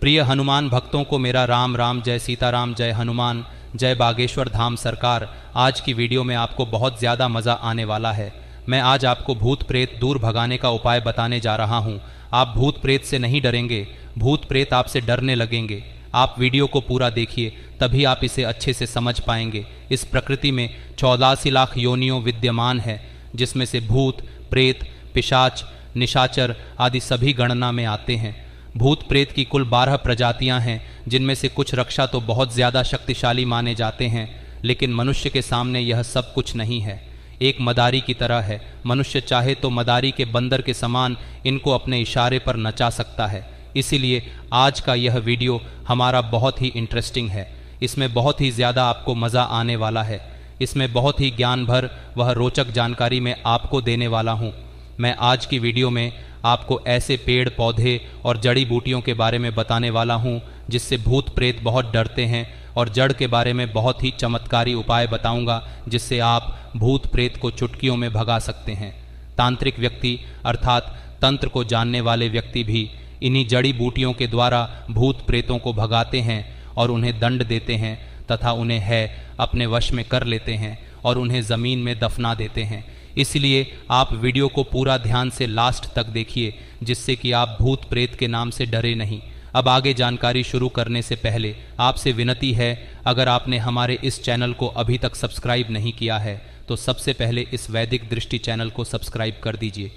प्रिय हनुमान भक्तों को मेरा राम राम, जय सीताराम, जय हनुमान, जय बागेश्वर धाम सरकार। आज की वीडियो में आपको बहुत ज़्यादा मज़ा आने वाला है। मैं आज आपको भूत प्रेत दूर भगाने का उपाय बताने जा रहा हूँ। आप भूत प्रेत से नहीं डरेंगे, भूत प्रेत आपसे डरने लगेंगे। आप वीडियो को पूरा देखिए, तभी आप इसे अच्छे से समझ पाएंगे। इस प्रकृति में 84 लाख योनियों विद्यमान है, जिसमें से भूत, प्रेत, पिशाच, निशाचर आदि सभी गणना में आते हैं। भूत प्रेत की कुल 12 प्रजातियां हैं, जिनमें से कुछ रक्षा तो बहुत ज़्यादा शक्तिशाली माने जाते हैं, लेकिन मनुष्य के सामने यह सब कुछ नहीं है। एक मदारी की तरह है। मनुष्य चाहे तो मदारी के बंदर के समान इनको अपने इशारे पर नचा सकता है। इसीलिए आज का यह वीडियो हमारा बहुत ही इंटरेस्टिंग है। इसमें बहुत ही ज़्यादा आपको मज़ा आने वाला है। इसमें बहुत ही ज्ञान भर वह रोचक जानकारी मैं आपको देने वाला हूँ। मैं आज की वीडियो में आपको ऐसे पेड़ पौधे और जड़ी बूटियों के बारे में बताने वाला हूँ जिससे भूत प्रेत बहुत डरते हैं, और जड़ के बारे में बहुत ही चमत्कारी उपाय बताऊंगा जिससे आप भूत प्रेत को चुटकियों में भगा सकते हैं। तांत्रिक व्यक्ति अर्थात तंत्र को जानने वाले व्यक्ति भी इन्हीं जड़ी बूटियों के द्वारा भूत प्रेतों को भगाते हैं और उन्हें दंड देते हैं तथा उन्हें अपने वश में कर लेते हैं और उन्हें ज़मीन में दफना देते हैं। इसलिए आप वीडियो को पूरा ध्यान से लास्ट तक देखिए, जिससे कि आप भूत प्रेत के नाम से डरे नहीं। अब आगे जानकारी शुरू करने से पहले आपसे विनती है, अगर आपने हमारे इस चैनल को अभी तक सब्सक्राइब नहीं किया है तो सबसे पहले इस वैदिक दृष्टि चैनल को सब्सक्राइब कर दीजिए।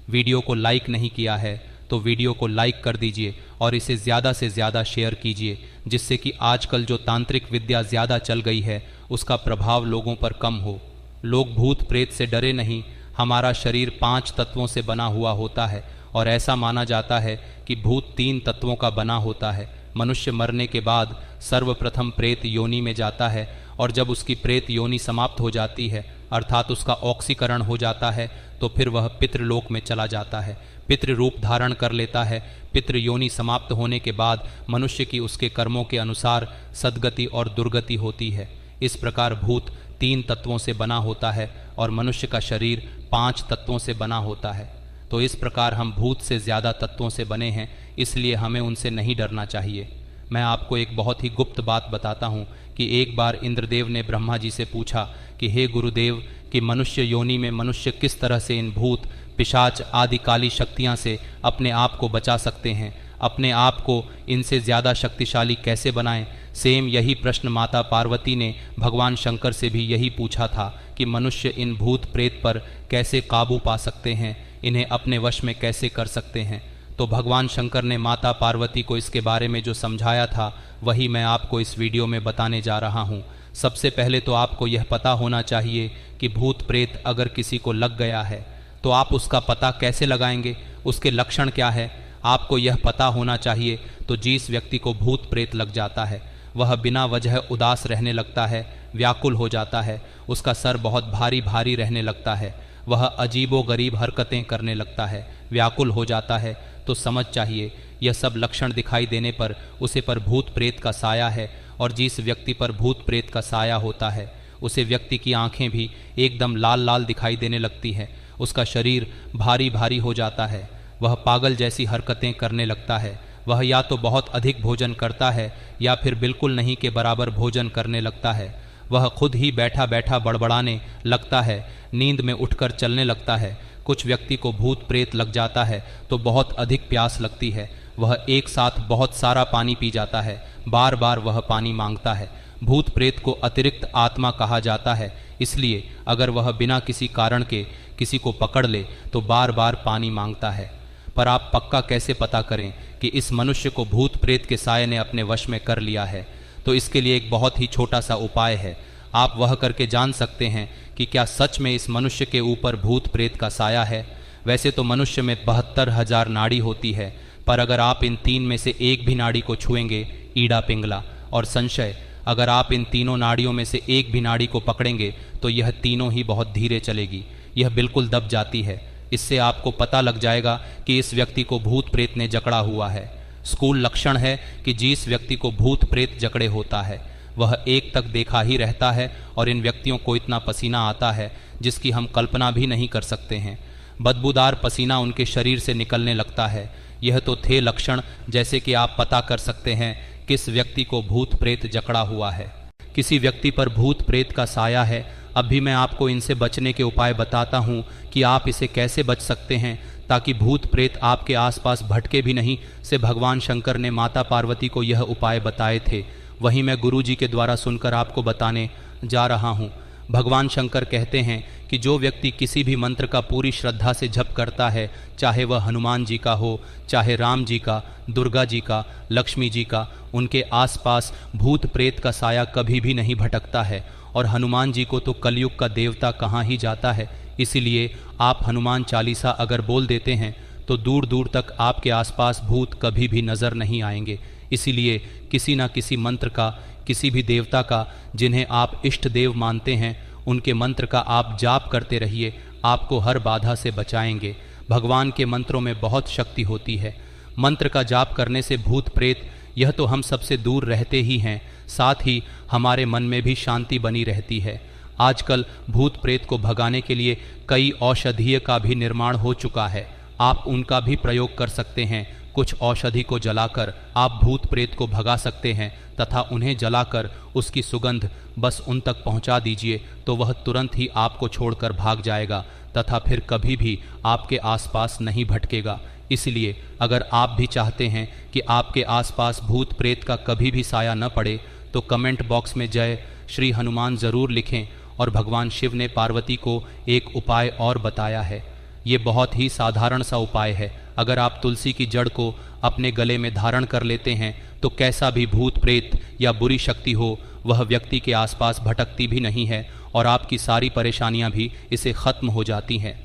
वीडियो को लाइक नहीं किया है तो वीडियो को लाइक कर दीजिए और इसे ज़्यादा से ज़्यादा शेयर कीजिए, जिससे कि आजकल जो तांत्रिक विद्या ज़्यादा चल गई है उसका प्रभाव लोगों पर कम हो। लोग भूत प्रेत से डरे नहीं। हमारा शरीर 5 तत्वों से बना हुआ होता है और ऐसा माना जाता है कि भूत 3 तत्वों का बना होता है। मनुष्य मरने के बाद सर्वप्रथम प्रेत योनि में जाता है, और जब उसकी प्रेत योनि समाप्त हो जाती है अर्थात उसका ऑक्सीकरण हो जाता है तो फिर वह पितृलोक में चला जाता है, पितृ रूप धारण कर लेता है। पितृ योनि समाप्त होने के बाद मनुष्य की उसके कर्मों के अनुसार सद्गति और दुर्गति होती है। इस प्रकार भूत 3 तत्वों से बना होता है और मनुष्य का शरीर 5 तत्वों से बना होता है। तो इस प्रकार हम भूत से ज़्यादा तत्वों से बने हैं, इसलिए हमें उनसे नहीं डरना चाहिए। मैं आपको एक बहुत ही गुप्त बात बताता हूँ कि एक बार इंद्रदेव ने ब्रह्मा जी से पूछा कि हे गुरुदेव, कि मनुष्य योनि में मनुष्य किस तरह से इन भूत, पिशाच आदि काली शक्तियाँ से अपने आप को बचा सकते हैं, अपने आप को इनसे ज़्यादा शक्तिशाली कैसे बनाएं। सेम यही प्रश्न माता पार्वती ने भगवान शंकर से भी यही पूछा था कि मनुष्य इन भूत प्रेत पर कैसे काबू पा सकते हैं, इन्हें अपने वश में कैसे कर सकते हैं। तो भगवान शंकर ने माता पार्वती को इसके बारे में जो समझाया था वही मैं आपको इस वीडियो में बताने जा रहा हूँ। सबसे पहले तो आपको यह पता होना चाहिए कि भूत प्रेत अगर किसी को लग गया है तो आप उसका पता कैसे लगाएंगे, उसके लक्षण क्या है, आपको यह पता होना चाहिए। तो जिस व्यक्ति को भूत प्रेत लग जाता है वह बिना वजह उदास रहने लगता है, व्याकुल हो जाता है, उसका सर बहुत भारी भारी रहने लगता है, वह अजीबो गरीब हरकतें करने लगता है, व्याकुल हो जाता है, तो समझ चाहिए यह सब लक्षण दिखाई देने पर उसे पर भूत प्रेत का साया है। और जिस व्यक्ति पर भूत प्रेत का साया होता है उसे व्यक्ति की आंखें भी एकदम लाल लाल दिखाई देने लगती है, उसका शरीर भारी भारी हो जाता है, वह पागल जैसी हरकतें करने लगता है, वह या तो बहुत अधिक भोजन करता है या फिर बिल्कुल नहीं के बराबर भोजन करने लगता है, वह खुद ही बैठा बैठा बड़बड़ाने लगता है, नींद में उठकर चलने लगता है। कुछ व्यक्ति को भूत प्रेत लग जाता है तो बहुत अधिक प्यास लगती है, वह एक साथ बहुत सारा पानी पी जाता है, बार बार वह पानी मांगता है। भूत प्रेत को अतिरिक्त आत्मा कहा जाता है, इसलिए अगर वह बिना किसी कारण के किसी को पकड़ ले तो बार बार पानी मांगता है। पर आप पक्का कैसे पता करें कि इस मनुष्य को भूत प्रेत के साये ने अपने वश में कर लिया है? तो इसके लिए एक बहुत ही छोटा सा उपाय है। आप वह करके जान सकते हैं कि क्या सच में इस मनुष्य के ऊपर भूत प्रेत का साया है। वैसे तो मनुष्य में 72,000 नाड़ी होती है, पर अगर आप इन 3 में से एक भी नाड़ी को छुएंगे, ईड़ा पिंगला और संशय, अगर आप इन तीनों नाड़ियों में से एक भी नाड़ी को पकड़ेंगे तो यह तीनों ही बहुत धीरे चलेगी, यह बिल्कुल दब जाती है। इससे आपको पता लग जाएगा कि इस व्यक्ति को भूत प्रेत ने जकड़ा हुआ है। स्थूल लक्षण है कि जिस व्यक्ति को भूत प्रेत जकड़े होता है वह एक तक देखा ही रहता है, और इन व्यक्तियों को इतना पसीना आता है जिसकी हम कल्पना भी नहीं कर सकते हैं। बदबूदार पसीना उनके शरीर से निकलने लगता है। यह तो थे लक्षण, जैसे कि आप पता कर सकते हैं किस व्यक्ति को भूत प्रेत जकड़ा हुआ है। किसी व्यक्ति पर भूत प्रेत का साया है। अब भी मैं आपको इनसे बचने के उपाय बताता हूँ कि आप इसे कैसे बच सकते हैं, ताकि भूत प्रेत आपके आसपास भटके भी नहीं। से भगवान शंकर ने माता पार्वती को यह उपाय बताए थे, वही मैं गुरु जी के द्वारा सुनकर आपको बताने जा रहा हूँ। भगवान शंकर कहते हैं कि जो व्यक्ति किसी भी मंत्र का पूरी श्रद्धा से जप करता है, चाहे वह हनुमान जी का हो, चाहे राम जी का, दुर्गा जी का, लक्ष्मी जी का, उनके आसपास भूत प्रेत का साया कभी भी नहीं भटकता है। और हनुमान जी को तो कलयुग का देवता कहाँ ही जाता है। इसीलिए आप हनुमान चालीसा अगर बोल देते हैं तो दूर दूर तक आपके आसपास भूत कभी भी नज़र नहीं आएंगे। इसीलिए किसी न किसी मंत्र का, किसी भी देवता का जिन्हें आप इष्ट देव मानते हैं, उनके मंत्र का आप जाप करते रहिए, आपको हर बाधा से बचाएंगे। भगवान के मंत्रों में बहुत शक्ति होती है। मंत्र का जाप करने से भूत प्रेत यह तो हम सबसे दूर रहते ही हैं, साथ ही हमारे मन में भी शांति बनी रहती है। आजकल भूत प्रेत को भगाने के लिए कई औषधीय का भी निर्माण हो चुका है, आप उनका भी प्रयोग कर सकते हैं। कुछ औषधि को जलाकर आप भूत प्रेत को भगा सकते हैं तथा उन्हें जलाकर उसकी सुगंध बस उन तक पहुंचा दीजिए, तो वह तुरंत ही आपको छोड़कर भाग जाएगा तथा फिर कभी भी आपके आसपास नहीं भटकेगा। इसलिए अगर आप भी चाहते हैं कि आपके आसपास भूत प्रेत का कभी भी साया न पड़े, तो कमेंट बॉक्स में जय श्री हनुमान ज़रूर लिखें। और भगवान शिव ने पार्वती को एक उपाय और बताया है। ये बहुत ही साधारण सा उपाय है। अगर आप तुलसी की जड़ को अपने गले में धारण कर लेते हैं तो कैसा भी भूत प्रेत या बुरी शक्ति हो, वह व्यक्ति के आसपास भटकती भी नहीं है और आपकी सारी परेशानियां भी इसे ख़त्म हो जाती हैं।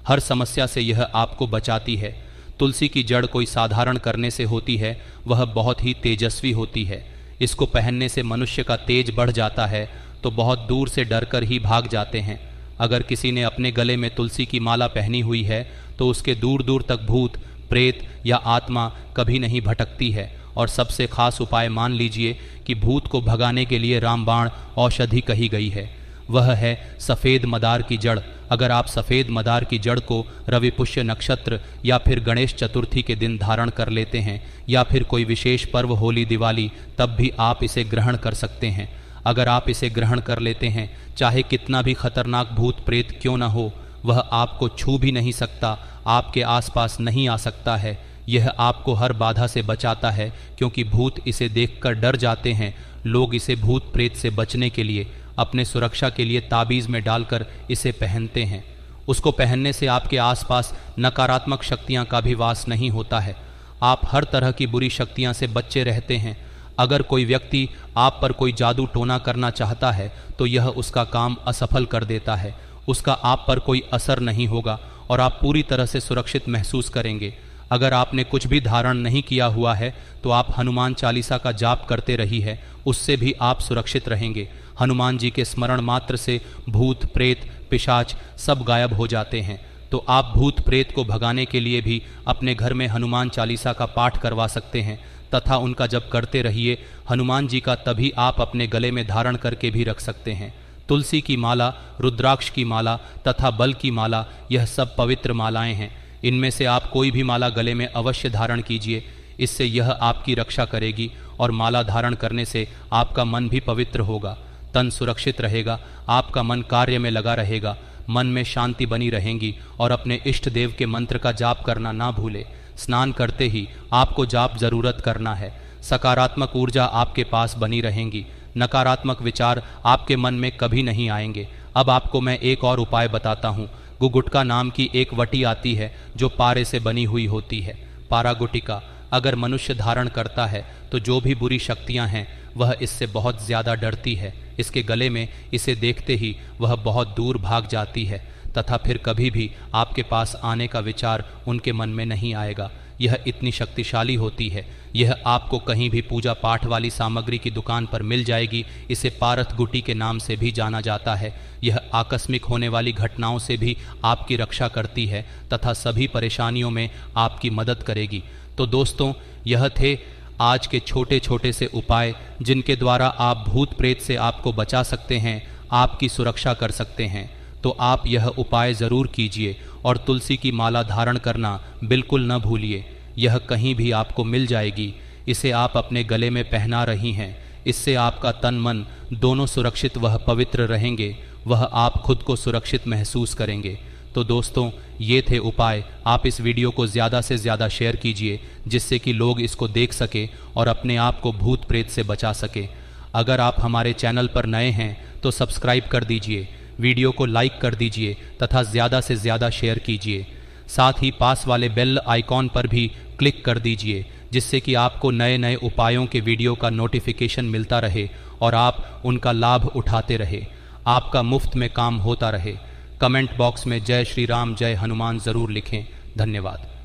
हर समस्या से यह आपको बचाती है। तुलसी की जड़ कोई साधारण करने से होती है, वह बहुत ही तेजस्वी होती है। इसको पहनने से मनुष्य का तेज बढ़ जाता है, तो बहुत दूर से डरकर ही भाग जाते हैं। अगर किसी ने अपने गले में तुलसी की माला पहनी हुई है तो उसके दूर दूर तक भूत प्रेत या आत्मा कभी नहीं भटकती है। और सबसे खास उपाय मान लीजिए कि भूत को भगाने के लिए रामबाण औषधि कही गई है, वह है सफ़ेद मदार की जड़। अगर आप सफ़ेद मदार की जड़ को रवि पुष्य नक्षत्र या फिर गणेश चतुर्थी के दिन धारण कर लेते हैं, या फिर कोई विशेष पर्व होली दिवाली, तब भी आप इसे ग्रहण कर सकते हैं। अगर आप इसे ग्रहण कर लेते हैं, चाहे कितना भी खतरनाक भूत प्रेत क्यों न हो, वह आपको छू भी नहीं सकता, आपके आसपास नहीं आ सकता है। यह आपको हर बाधा से बचाता है, क्योंकि भूत इसे देखकर डर जाते हैं। लोग इसे भूत प्रेत से बचने के लिए, अपने सुरक्षा के लिए ताबीज़ में डालकर इसे पहनते हैं। उसको पहनने से आपके आसपास नकारात्मक शक्तियाँ का भी वास नहीं होता है। आप हर तरह की बुरी शक्तियाँ से बचे रहते हैं। अगर कोई व्यक्ति आप पर कोई जादू टोना करना चाहता है तो यह उसका काम असफल कर देता है। उसका आप पर कोई असर नहीं होगा और आप पूरी तरह से सुरक्षित महसूस करेंगे। अगर आपने कुछ भी धारण नहीं किया हुआ है तो आप हनुमान चालीसा का जाप करते रहिए, उससे भी आप सुरक्षित रहेंगे। हनुमान जी के स्मरण मात्र से भूत प्रेत पिशाच सब गायब हो जाते हैं। तो आप भूत प्रेत को भगाने के लिए भी अपने घर में हनुमान चालीसा का पाठ करवा सकते हैं तथा उनका जप करते रहिए। हनुमान जी का तभी आप अपने गले में धारण करके भी रख सकते हैं। तुलसी की माला, रुद्राक्ष की माला तथा बल की माला, यह सब पवित्र मालाएं हैं। इनमें से आप कोई भी माला गले में अवश्य धारण कीजिए, इससे यह आपकी रक्षा करेगी और माला धारण करने से आपका मन भी पवित्र होगा, तन सुरक्षित रहेगा, आपका मन कार्य में लगा रहेगा, मन में शांति बनी रहेगी। और अपने इष्ट देव के मंत्र का जाप करना ना भूले। स्नान करते ही आपको जाप जरूरत करना है। सकारात्मक ऊर्जा आपके पास बनी रहेंगी, नकारात्मक विचार आपके मन में कभी नहीं आएंगे। अब आपको मैं एक और उपाय बताता हूँ। गुगुटका नाम की एक वटी आती है जो पारे से बनी हुई होती है। पारा गुटिका अगर मनुष्य धारण करता है तो जो भी बुरी शक्तियाँ हैं वह इससे बहुत ज़्यादा डरती है। इसके गले में इसे देखते ही वह बहुत दूर भाग जाती है तथा फिर कभी भी आपके पास आने का विचार उनके मन में नहीं आएगा। यह इतनी शक्तिशाली होती है, यह आपको कहीं भी पूजा पाठ वाली सामग्री की दुकान पर मिल जाएगी। इसे पारथ गुटी के नाम से भी जाना जाता है। यह आकस्मिक होने वाली घटनाओं से भी आपकी रक्षा करती है तथा सभी परेशानियों में आपकी मदद करेगी। तो दोस्तों, यह थे आज के छोटे छोटे से उपाय जिनके द्वारा आप भूत प्रेत से आपको बचा सकते हैं, आपकी सुरक्षा कर सकते हैं। तो आप यह उपाय ज़रूर कीजिए और तुलसी की माला धारण करना बिल्कुल न भूलिए। यह कहीं भी आपको मिल जाएगी। इसे आप अपने गले में पहना रही हैं। इससे आपका तन मन दोनों सुरक्षित वह पवित्र रहेंगे। वह आप खुद को सुरक्षित महसूस करेंगे। तो दोस्तों, ये थे उपाय। आप इस वीडियो को ज़्यादा से ज़्यादा शेयर कीजिए, जिससे कि लोग इसको देख सके और अपने आप को भूत प्रेत से बचा सके। अगर आप हमारे चैनल पर नए हैं तो सब्सक्राइब कर दीजिए, वीडियो को लाइक कर दीजिए तथा ज़्यादा से ज़्यादा शेयर कीजिए। साथ ही पास वाले बेल आइकॉन पर भी क्लिक कर दीजिए, जिससे कि आपको नए नए उपायों के वीडियो का नोटिफिकेशन मिलता रहे और आप उनका लाभ उठाते रहे, आपका मुफ्त में काम होता रहे। कमेंट बॉक्स में जय श्री राम, जय हनुमान ज़रूर लिखें। धन्यवाद।